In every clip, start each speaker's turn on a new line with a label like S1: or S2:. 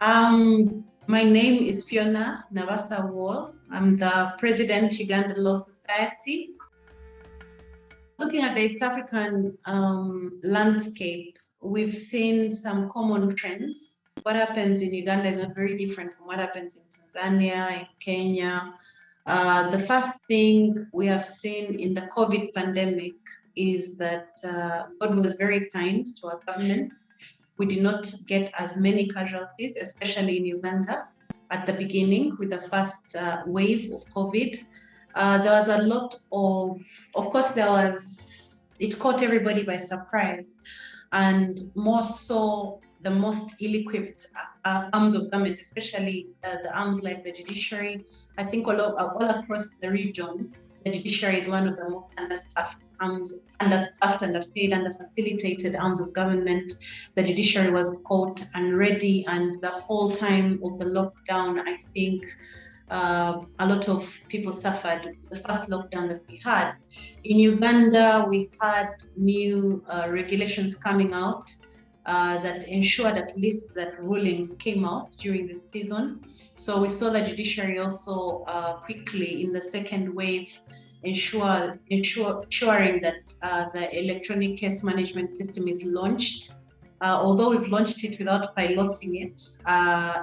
S1: My name is Pheona Wall. I'm the president, Uganda Law Society. Looking at the East African landscape, we've seen some common trends. What happens in Uganda is not very different from what happens in Tanzania, in Kenya. The first thing we have seen in the COVID pandemic is that God was very kind to our governments. We did not get as many casualties, especially in Uganda at the beginning with the first wave of COVID. There was a lot of course, it caught everybody by surprise, and more so the most ill-equipped arms of government, especially the arms like the judiciary. I think all across the region, the judiciary is one of the most understaffed, underpaid, under-facilitated arms of government. The judiciary was caught and ready, and the whole time of the lockdown, I think a lot of people suffered. The first lockdown that we had in Uganda, we had new regulations coming out that ensured at least that rulings came out during the season. So we saw the judiciary also quickly in the second wave ensuring that the electronic case management system is launched. Although we've launched it without piloting it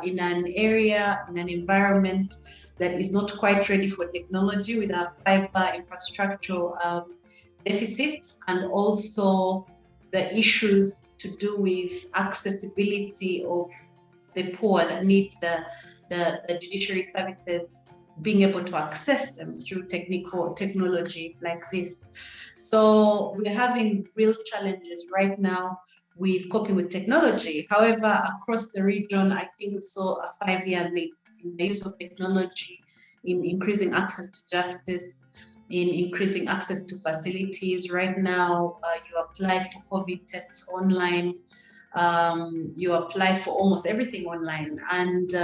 S1: in an area, in an environment that is not quite ready for technology, with our fiber infrastructural deficits, and also the issues to do with accessibility of the poor that need the judiciary services, being able to access them through technology like this. So we're having real challenges right now with coping with technology. However, across the region, I think we saw a 5-year leap in the use of technology, in increasing access to justice, in increasing access to facilities. Right now, you apply for COVID tests online, you apply for almost everything online, and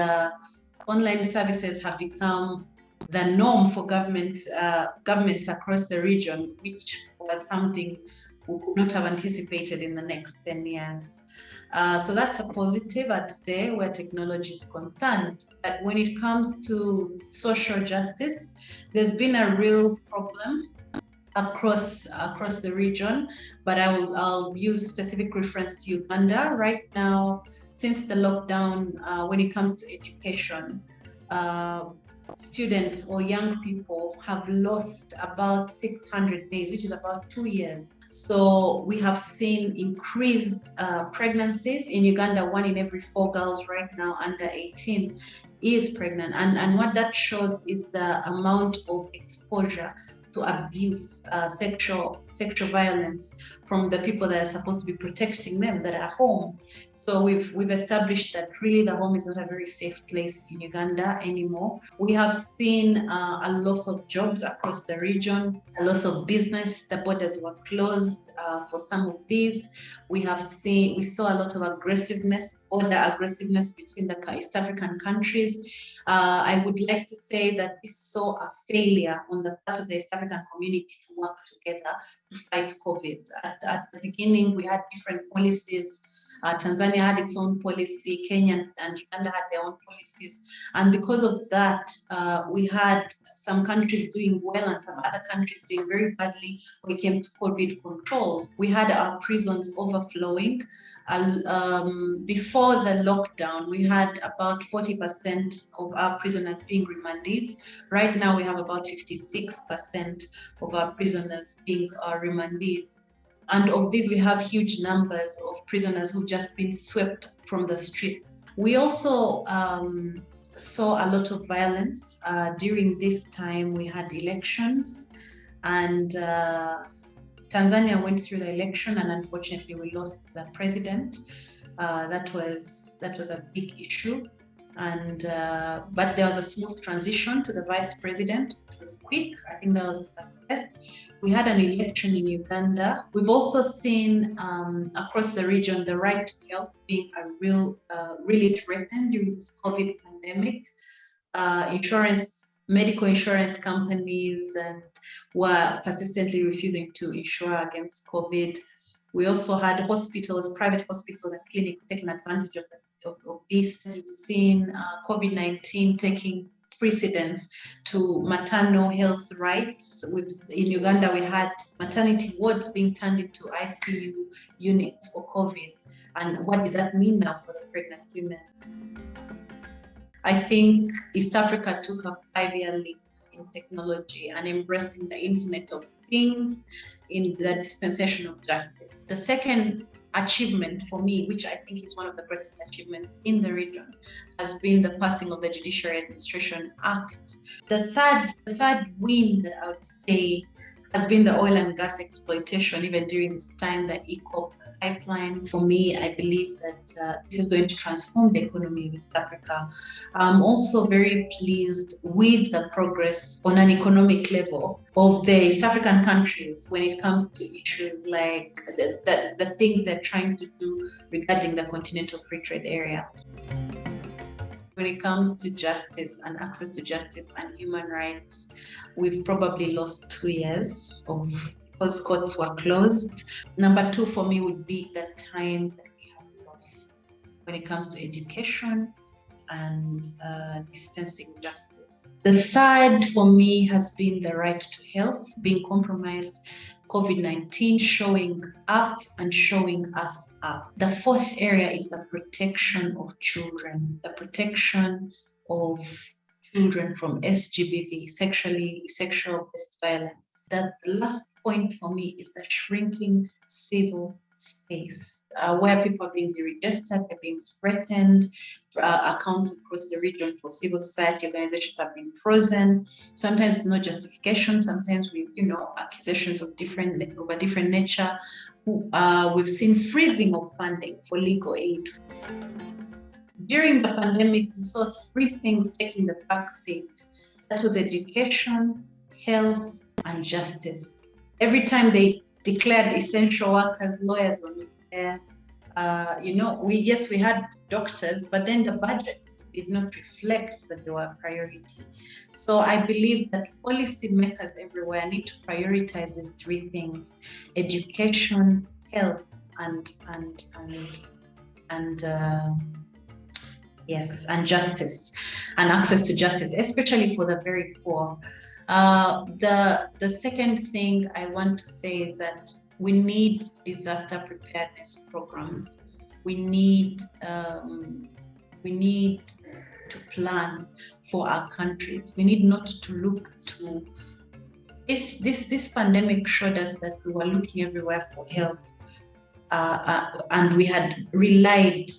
S1: online services have become the norm for governments across the region, which was something we could not have anticipated in the next 10 years. So that's a positive, I'd say, where technology is concerned. But when it comes to social justice, there's been a real problem across the region, but I'll use specific reference to Uganda. Right now, since the lockdown, when it comes to education, students or young people have lost about 600 days, which is about 2 years. So we have seen increased pregnancies in Uganda. 1 in every 4 girls right now under 18 is pregnant. And what that shows is the amount of exposure to abuse, sexual violence from the people that are supposed to be protecting them, that are home. So we've established that really the home is not a very safe place in Uganda anymore. We have seen a loss of jobs across the region, a loss of business. The borders were closed for some of these. We saw a lot of border aggressiveness between the East African countries. I would like to say that we saw a failure on the part of the East African community to work together to fight COVID. At the beginning, we had different policies. Tanzania had its own policy, Kenya and Uganda had their own policies. And because of that, we had some countries doing well and some other countries doing very badly when it came to COVID controls. We had our prisons overflowing. Before the lockdown, we had about 40% of our prisoners being remandees. Right now, we have about 56% of our prisoners being remandees. And of these, we have huge numbers of prisoners who've just been swept from the streets. We also saw a lot of violence. During this time, we had elections, and Tanzania went through the election, and unfortunately, we lost the president. That was a big issue, and but there was a smooth transition to the vice president. It was quick. I think that was a success. We had an election in Uganda. We've also seen across the region the right to health being really threatened during this COVID pandemic. Medical insurance companies were persistently refusing to insure against COVID. We also had private hospitals and clinics taking advantage of of this. You've seen COVID-19 taking precedence to maternal health rights. In Uganda, we had maternity wards being turned into ICU units for COVID. And what does that mean now for the pregnant women? I think East Africa took a 5-year leap in technology and embracing the Internet of Things in the dispensation of justice. The second achievement for me, which I think is one of the greatest achievements in the region, has been the passing of the Judiciary Administration Act. The third win that I would say has been the oil and gas exploitation, even during this time, the ECOP pipeline. For me, I believe that this is going to transform the economy in East Africa. I'm also very pleased with the progress on an economic level of the East African countries when it comes to issues like the things they're trying to do regarding the Continental Free Trade Area. When it comes to justice and access to justice and human rights, we've probably lost 2 years because courts were closed. Number 2 for me would be the time that we have lost when it comes to education and dispensing justice. The third for me has been the right to health being compromised, COVID-19 showing up and showing us up. The fourth area is the protection of children, the protection of children from SGBV, sexual-based violence. The last point for me is the shrinking civil space, where people are being deregistered, they're being threatened, accounts across the region for civil society organizations have been frozen, sometimes with no justification, sometimes with accusations of a different nature. We've seen freezing of funding for legal aid. During the pandemic, we saw 3 things taking the back seat. That was education, health, and justice. Every time they declared essential workers, lawyers were not there. We had doctors, but then the budgets did not reflect that they were a priority. So I believe that policymakers everywhere need to prioritize these 3 things: education, health, and justice, and access to justice, especially for the very poor. The second thing I want to say is that we need disaster preparedness programs. We need to plan for our countries. We need not to look to this pandemic showed us that we were looking everywhere for help, and we had relied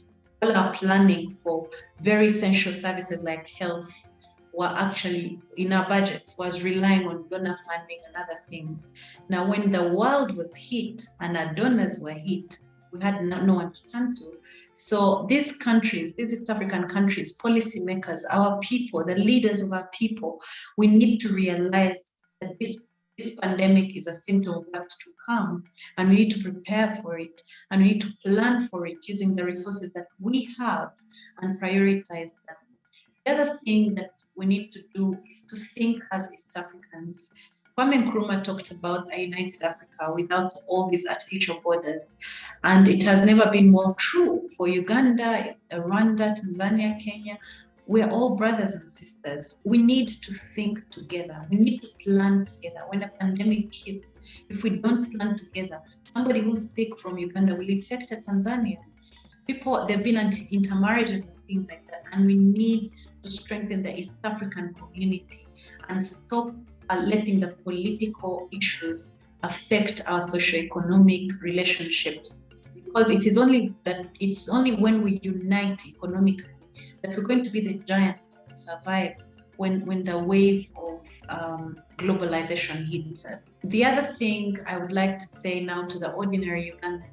S1: all our planning for very essential services like health were actually in our budgets was relying on donor funding and other things. Now, when the world was hit and our donors were hit, we had no one to turn to. So these countries, these East African countries, policymakers, our people, the leaders of our people, we need to realize that this pandemic is a symptom of what's to come, and we need to prepare for it, and we need to plan for it using the resources that we have and prioritize them. The other thing that we need to do is to think as East Africans. Kwame Nkrumah talked about a united Africa without all these artificial borders, and it has never been more true for Uganda, Rwanda, Tanzania, Kenya. We're all brothers and sisters. We need to think together. We need to plan together. When a pandemic hits, if we don't plan together, somebody who's sick from Uganda will infect a Tanzanian. There have been intermarriages and things like that, and we need to strengthen the East African community and stop letting the political issues affect our socioeconomic relationships. Because it's only when we unite economically that we're going to be the giant to survive when the wave of globalization hits us. The other thing I would like to say now to the ordinary Ugandan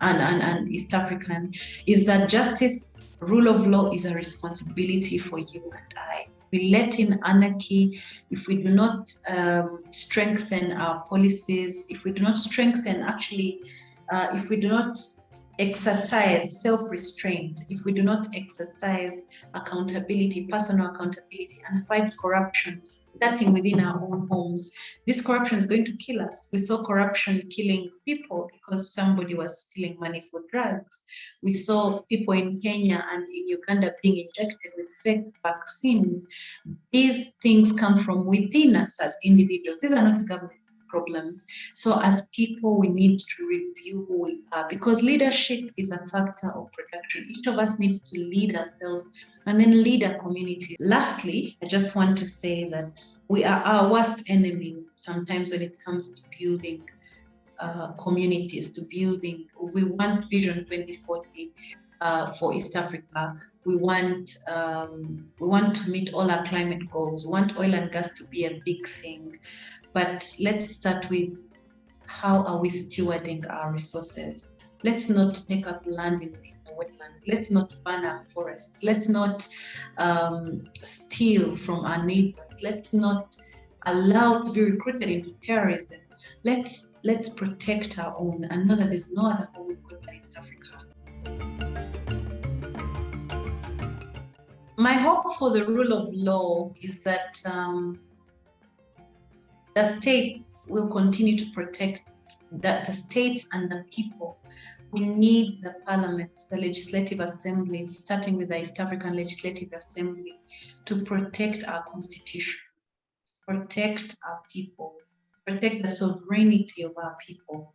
S1: and East African is that justice, rule of law is a responsibility for you and I. We let in anarchy if we do not strengthen our policies, if we do not strengthen if we do not exercise self-restraint, if we do not exercise accountability, personal accountability, and fight corruption, starting within our own homes, this corruption is going to kill us. We saw corruption killing people because somebody was stealing money for drugs. We saw people in Kenya and in Uganda being injected with fake vaccines. These things come from within us as individuals. These are not government problems. So as people, we need to review who we are, because leadership is a factor of production. Each of us needs to lead ourselves and then lead our community. Lastly, I just want to say that we are our worst enemy sometimes when it comes to building communities, to building. We want Vision 2040 for East Africa. We want to meet all our climate goals. We want oil and gas to be a big thing. But let's start with, how are we stewarding our resources? Let's not take up land in the wetland. Let's not burn our forests. Let's not steal from our neighbors. Let's not allow to be recruited into terrorism. Let's protect our own and know that there's no other home good than East Africa. My hope for the rule of law is that the states will continue to protect the states and the people. We need the parliaments, the legislative assemblies, starting with the East African Legislative Assembly, to protect our constitution, protect our people, protect the sovereignty of our people.